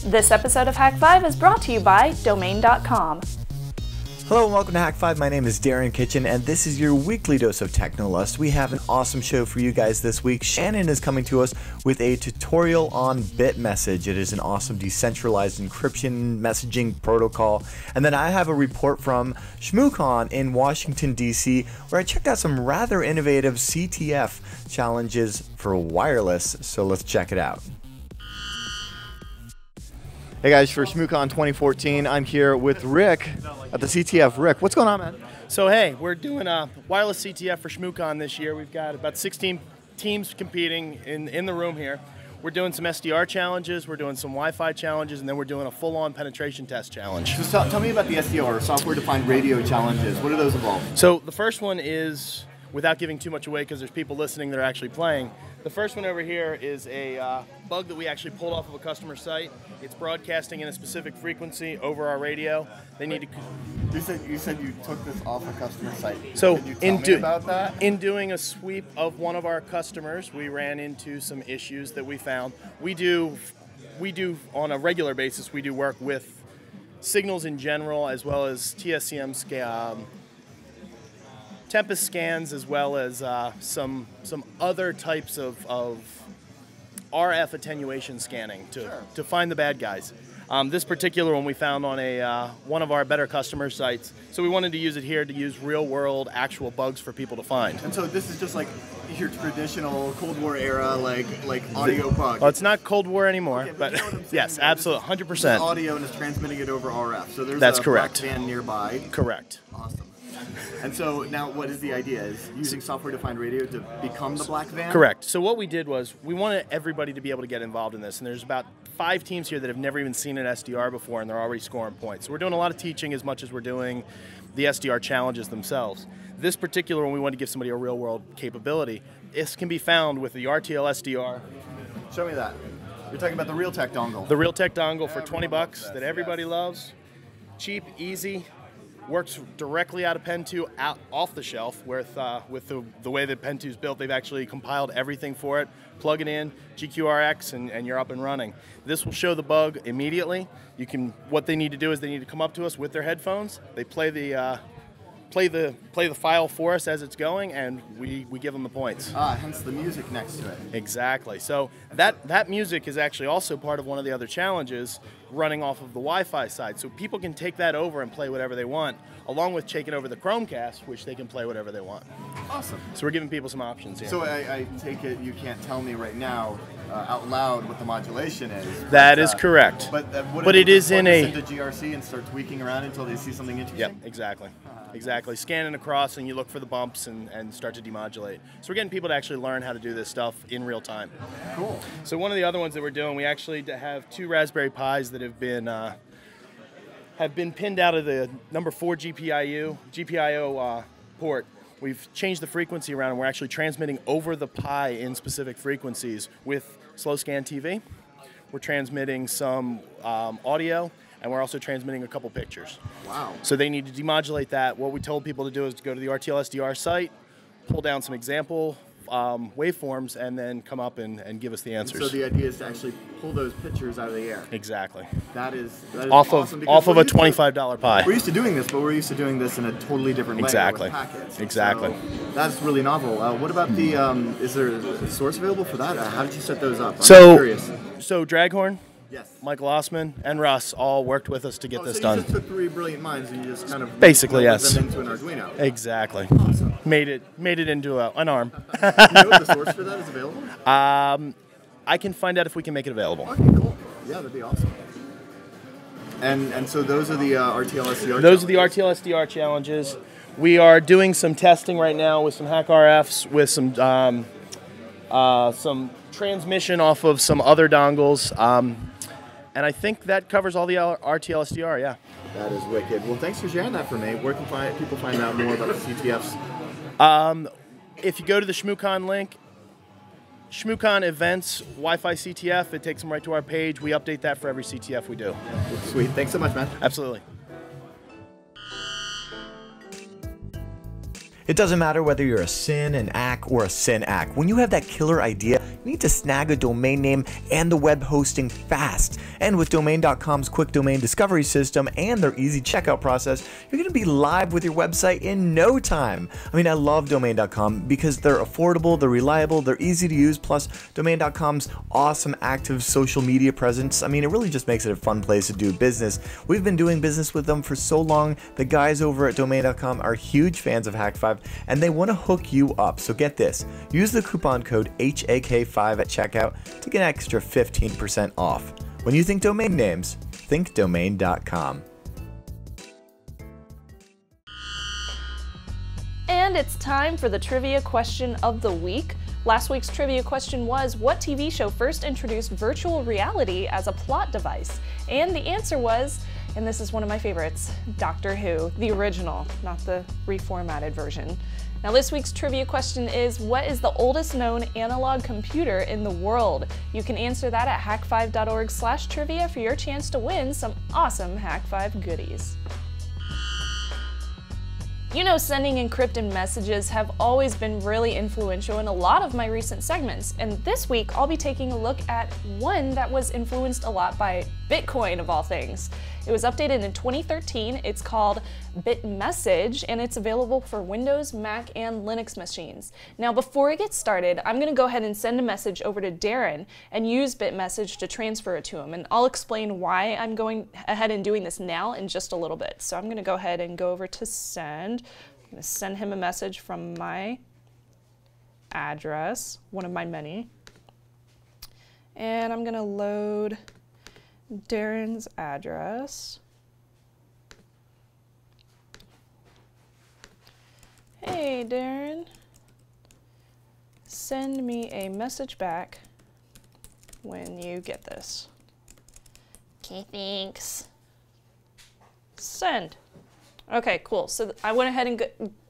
This episode of Hak5 is brought to you by Domain.com. Hello and welcome to Hak5. My name is Darren Kitchen and this is your weekly dose of Technolust. We have an awesome show for you guys this week. Shannon is coming to us with a tutorial on Bitmessage. It is an awesome decentralized encryption messaging protocol. And then I have a report from ShmooCon in Washington, D.C. where I checked out some rather innovative CTF challenges for wireless. So let's check it out. Hey guys, for ShmooCon 2014, I'm here with Rick at the CTF. Rick, what's going on, man? So hey, we're doing a wireless CTF for ShmooCon this year. We've got about 16 teams competing in the room here. We're doing some SDR challenges, we're doing some Wi-Fi challenges, and then we're doing a full-on penetration test challenge. So tell me about the SDR, software-defined radio challenges. What do those involve? So the first one is, without giving too much away because there's people listening that are actually playing, the first one over here is a bug that we actually pulled off of a customer site. It's broadcasting in a specific frequency over our radio. They need to. You said you took this off a customer site. So Could you tell me about that? In doing a sweep of one of our customers, we ran into some issues that we found. We do on a regular basis. We do work with signals in general, as well as TSCM Tempest scans, as well as some other types of RF attenuation scanning to find the bad guys. This particular one we found on one of our better customer sites, so we wanted to use it here to use real-world actual bugs for people to find. And so this is just like your traditional Cold War era, like audio bug. Well, it's not Cold War anymore, okay, but you know yes, absolutely, 100%. Audio and it's transmitting it over RF. So there's That's a correct. band nearby. Correct. Awesome. And so now what is the idea? Is using software-defined radio to become the black van? Correct. So what we did was we wanted everybody to be able to get involved in this, and there's about 5 teams here that have never even seen an SDR before, and they're already scoring points. So we're doing a lot of teaching as much as we're doing the SDR challenges themselves. This particular one, we want to give somebody a real-world capability. This can be found with the RTL SDR. Show me that. You're talking about the Realtek dongle. The Realtek dongle for 20 bucks that everybody loves. Cheap, easy. Works directly out of Pen 2, off the shelf. With the way that Pen 2 is built, they've actually compiled everything for it. Plug it in, GQRX, and you're up and running. This will show the bug immediately. What they need to do is they need to come up to us with their headphones. They play the file for us as it's going, and we give them the points. Hence the music next to it. Exactly. So that music is actually also part of one of the other challenges running off of the Wi-Fi side. So people can take that over and play whatever they want, along with taking over the Chromecast, which they can play whatever they want. Awesome. So we're giving people some options here. So I take it you can't tell me right now out loud what the modulation is. That is correct. But it is in into GRC and start tweaking around until they see something interesting? Yep, exactly. Exactly. Scanning across and you look for the bumps and start to demodulate. So we're getting people to actually learn how to do this stuff in real time. Cool. So one of the other ones that we're doing, we actually have 2 Raspberry Pis that have been pinned out of the number 4 GPIO port. We've changed the frequency around and we're actually transmitting over the Pi in specific frequencies with slow scan TV. We're transmitting some audio, and we're also transmitting a couple pictures. Wow. So they need to demodulate that. What we told people to do is to go to the RTL SDR site, pull down some example waveforms, and then come up and give us the answers. So the idea is to actually pull those pictures out of the air. Exactly. That is off awesome. Off of a $25 Pi. We're used to doing this, but we're used to doing this in a totally different way. Exactly. With packets. Exactly. So that's really novel. What about the? Is there a source available for that? How did you set those up? I'm curious. So Draghorn, yes, Michael Osman, and Russ all worked with us to get this done. So you just took 3 brilliant minds and you just kind of basically yes them into an Arduino. Exactly. Awesome. Made it into an ARM. Do you know if the source for that is available? I can find out if we can make it available. Okay, cool. Yeah, that'd be awesome. And so those are the RTL SDR. Those are the RTL SDR challenges. We are doing some testing right now with some HackRFs, with some transmission off of some other dongles, and I think that covers all the RTL SDR. Yeah. That is wicked. Well, thanks for sharing that for me. Where can people find out more about the CTFs? If you go to the ShmooCon link, ShmooCon events, Wi-Fi CTF, it takes them right to our page. We update that for every CTF we do. Sweet. Thanks so much, man. Absolutely. It doesn't matter whether you're a SYN, an ACK, or a SYN-ACK. When you have that killer idea, you need to snag a domain name and the web hosting fast. And with Domain.com's quick domain discovery system and their easy checkout process, you're going to be live with your website in no time. I mean, I love Domain.com because they're affordable, they're reliable, they're easy to use, plus Domain.com's awesome active social media presence. I mean, it really just makes it a fun place to do business. We've been doing business with them for so long. The guys over at Domain.com are huge fans of Hak5, and they want to hook you up. So get this, use the coupon code HAK5 at checkout to get an extra 15% off. When you think domain names, think Domain.com. And it's time for the trivia question of the week. Last week's trivia question was, what TV show first introduced virtual reality as a plot device? And the answer was, and this is one of my favorites, Doctor Who, the original, not the reformatted version. Now this week's trivia question is, what is the oldest known analog computer in the world? You can answer that at hak5.org/trivia for your chance to win some awesome Hak5 goodies. You know, sending encrypted messages have always been really influential in a lot of my recent segments, and this week I'll be taking a look at one that was influenced a lot by Bitcoin of all things. It was updated in 2013, it's called Bitmessage, and it's available for Windows, Mac, and Linux machines. Now before I get started, I'm going to go ahead and send a message over to Darren and use Bitmessage to transfer it to him, and I'll explain why I'm going ahead and doing this now in just a little bit. So I'm going to go ahead and go over to send. I'm going to send him a message from my address, one of my many, and I'm going to load Darren's address. Hey Darren, send me a message back when you get this. Okay, thanks. Send. Okay, cool. So I went ahead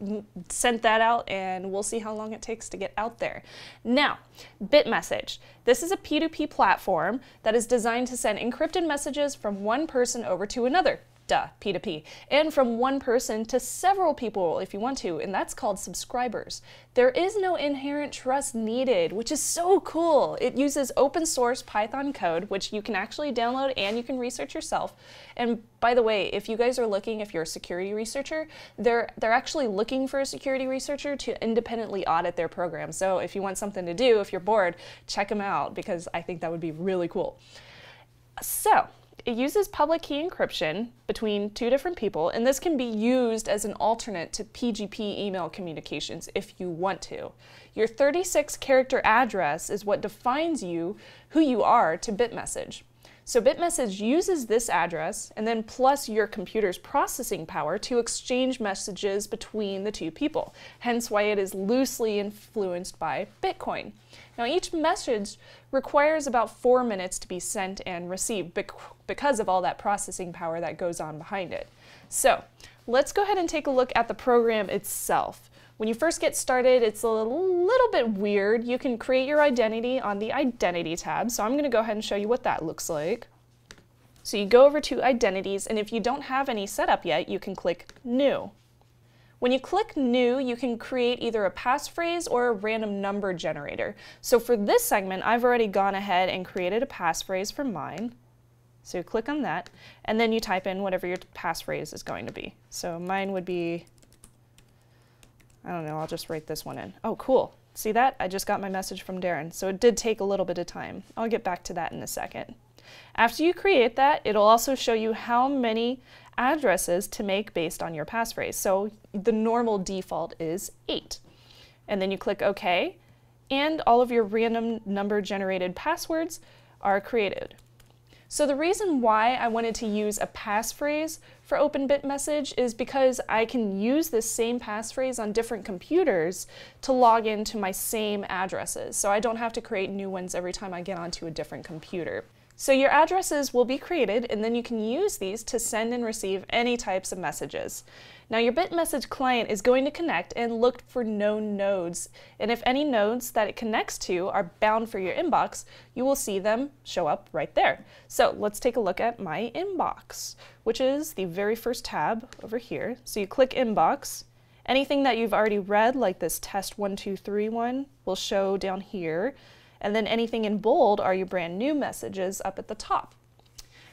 and sent that out, and we'll see how long it takes to get out there. Now, Bitmessage. This is a P2P platform that is designed to send encrypted messages from one person over to another. Duh, P2P. And from one person to several people if you want to, and that's called subscribers. There is no inherent trust needed, which is so cool. It uses open source Python code, which you can actually download and you can research yourself. And by the way, if you guys are looking, if you're a security researcher, they're actually looking for a security researcher to independently audit their program. So if you want something to do, if you're bored, check them out because I think that would be really cool. So, it uses public key encryption between two different people, and this can be used as an alternate to PGP email communications if you want to. Your 36-character address is what defines you, who you are, to Bitmessage. So Bitmessage uses this address and then plus your computer's processing power to exchange messages between the two people, hence why it is loosely influenced by Bitcoin. Now each message requires about 4 minutes to be sent and received because of all that processing power that goes on behind it. So let's go ahead and take a look at the program itself. When you first get started, it's a little bit weird. You can create your identity on the Identity tab, so I'm going to go ahead and show you what that looks like. So you go over to Identities, and if you don't have any set up yet, you can click New. When you click New, you can create either a passphrase or a random number generator. So for this segment, I've already gone ahead and created a passphrase for mine. So you click on that, and then you type in whatever your passphrase is going to be. So mine would be, I don't know, I'll just write this one in. Oh, cool. See that? I just got my message from Darren. So it did take a little bit of time. I'll get back to that in a second. After you create that, it'll also show you how many addresses to make based on your passphrase. So the normal default is 8. And then you click OK, and all of your random number generated passwords are created. So the reason why I wanted to use a passphrase for Open Bitmessage is because I can use this same passphrase on different computers to log into my same addresses. So I don't have to create new ones every time I get onto a different computer. So your addresses will be created, and then you can use these to send and receive any types of messages. Now your Bitmessage client is going to connect and look for known nodes, and if any nodes that it connects to are bound for your inbox, you will see them show up right there. So let's take a look at my inbox, which is the very first tab over here. So you click Inbox, Anything that you've already read, like this test 123 one, will show down here. And then anything in bold are your brand new messages up at the top.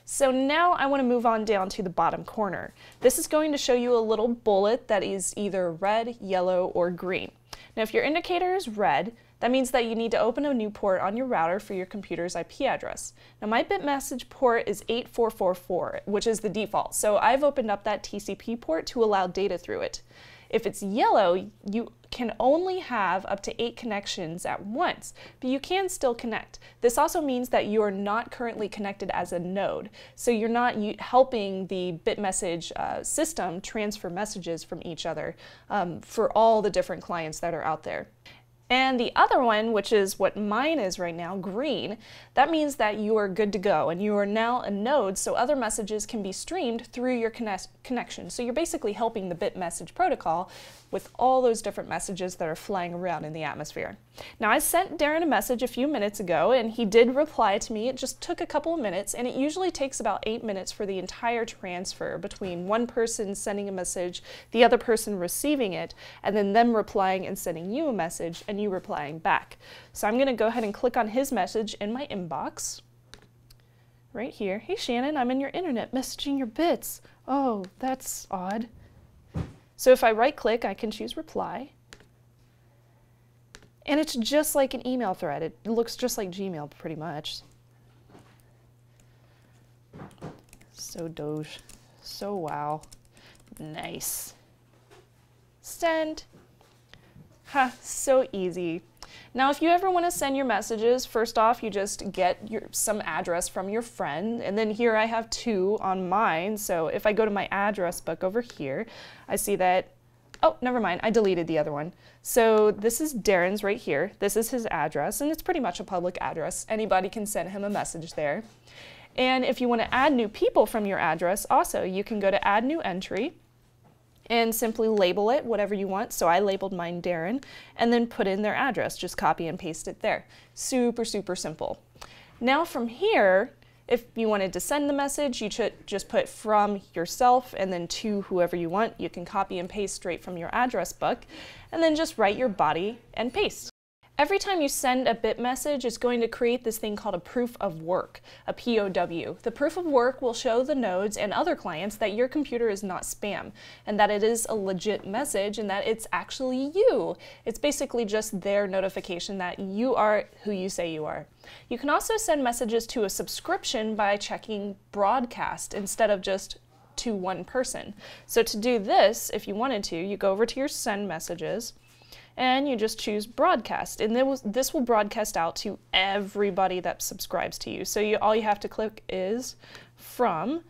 So now I want to move on down to the bottom corner. This is going to show you a little bullet that is either red, yellow, or green. Now if your indicator is red, that means that you need to open a new port on your router for your computer's IP address. Now my Bitmessage port is 8444, which is the default, so I've opened up that TCP port to allow data through it. If it's yellow, you can only have up to 8 connections at once, but you can still connect. This also means that you are not currently connected as a node, so you're not helping the Bitmessage system transfer messages from each other for all the different clients that are out there. And the other one, which is what mine is right now, green, that means that you are good to go and you are now a node, so other messages can be streamed through your connection. So you're basically helping the Bitmessage protocol with all those different messages that are flying around in the atmosphere. Now I sent Darren a message a few minutes ago and he did reply to me. It just took a couple of minutes, and it usually takes about 8 minutes for the entire transfer between one person sending a message, the other person receiving it, and then them replying and sending you a message and you replying back. So I'm going to go ahead and click on his message in my inbox right here. Hey Shannon, I'm in your internet messaging your bits. Oh, that's odd. So if I right click, I can choose reply. And it's just like an email thread. It looks just like Gmail pretty much. So Doge. So wow. Nice. Send. Ha, so easy. Now if you ever want to send your messages, first off you just get some address from your friend, and then here I have 2 on mine, so if I go to my address book over here, I see that, oh never mind, I deleted the other one. So this is Darren's right here, this is his address, and it's pretty much a public address. Anybody can send him a message there. And if you want to add new people from your address, also you can go to add new entry, and simply label it whatever you want. So I labeled mine Darren, and then put in their address. Just copy and paste it there. Super, super simple. Now from here, if you wanted to send the message, you should just put from yourself and then to whoever you want. You can copy and paste straight from your address book, and then just write your body and paste. Every time you send a bit message, it's going to create this thing called a proof of work, a POW. The proof of work will show the nodes and other clients that your computer is not spam, and that it is a legit message, and that it's actually you. It's basically just their notification that you are who you say you are. You can also send messages to a subscription by checking broadcast instead of just to one person. So to do this, if you wanted to, you go over to your send messages, and you just choose broadcast, and this will broadcast out to everybody that subscribes to you. So all you have to click is from,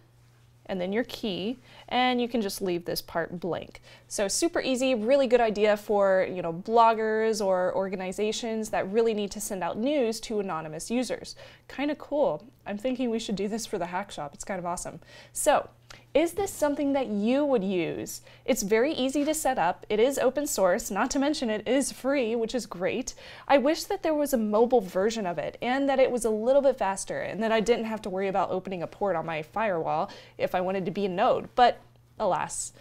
and then your key, and you can just leave this part blank. So super easy, really good idea for bloggers or organizations that really need to send out news to anonymous users. Kind of cool. I'm thinking we should do this for the Hack Shop. It's kind of awesome. So, is this something that you would use? It's very easy to set up. It is open source, not to mention it is free, which is great. I wish that there was a mobile version of it and that it was a little bit faster and that I didn't have to worry about opening a port on my firewall if I wanted to be a node, but alas.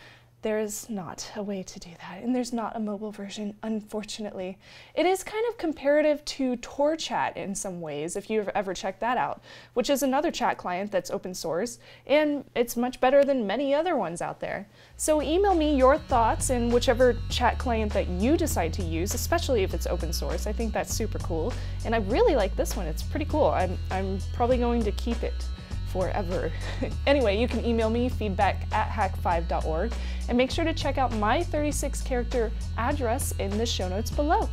There is not a way to do that, and there's not a mobile version, unfortunately. It is kind of comparative to TorChat in some ways, if you've ever checked that out, which is another chat client that's open source, and it's much better than many other ones out there. So email me your thoughts in whichever chat client that you decide to use, especially if it's open source. I think that's super cool, and I really like this one. It's pretty cool. I'm probably going to keep it forever. Anyway, you can email me feedback@hak5.org, and make sure to check out my 36-character address in the show notes below.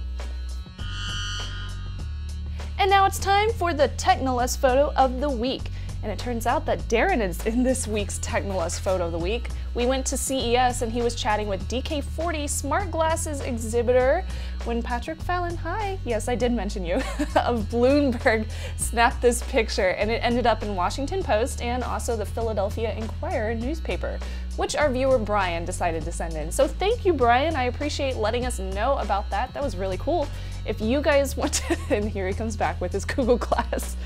And now it's time for the Technolust photo of the week. And it turns out that Darren is in this week's Technolust photo of the week. We went to CES and he was chatting with DK40 Smart Glasses exhibitor when Patrick Fallon, hi, yes I did mention you, of Bloomberg snapped this picture, and it ended up in Washington Post and also the Philadelphia Inquirer newspaper, which our viewer Brian decided to send in. So thank you, Brian. I appreciate letting us know about that. That was really cool. If you guys want to, and here he comes back with his Google Glass.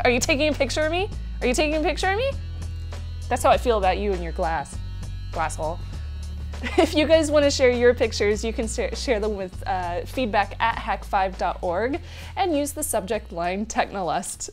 Are you taking a picture of me? Are you taking a picture of me? That's how I feel about you and your glass hole. If you guys want to share your pictures, you can share them with feedback at hak5.org and use the subject line Technolust.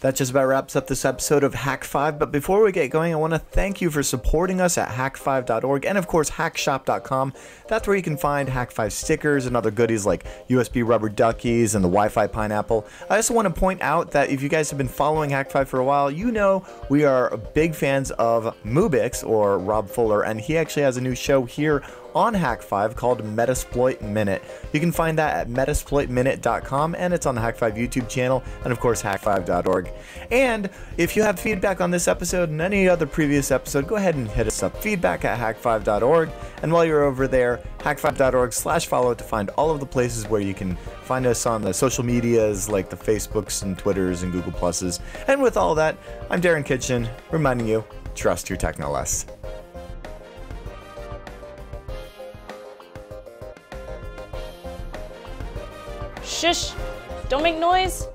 That just about wraps up this episode of Hak5, but before we get going, I want to thank you for supporting us at hak5.org and of course hakshop.com. That's where you can find Hak5 stickers and other goodies like USB rubber duckies and the Wi-Fi pineapple. I also want to point out that if you guys have been following Hak5 for a while, you know we are big fans of Mubix, or Rob Fuller, and he actually has a new show here on Hak5 called Metasploit Minute. You can find that at metasploitminute.com, and it's on the Hak5 YouTube channel and of course hak5.org. And if you have feedback on this episode and any other previous episode, go ahead and hit us up, feedback at hak5.org. And while you're over there, hak5.org/follow to find all of the places where you can find us on the social medias like the Facebooks and Twitters and Google Pluses. And with all that, I'm Darren Kitchen, reminding you, trust your Technolust. Shush! Don't make noise!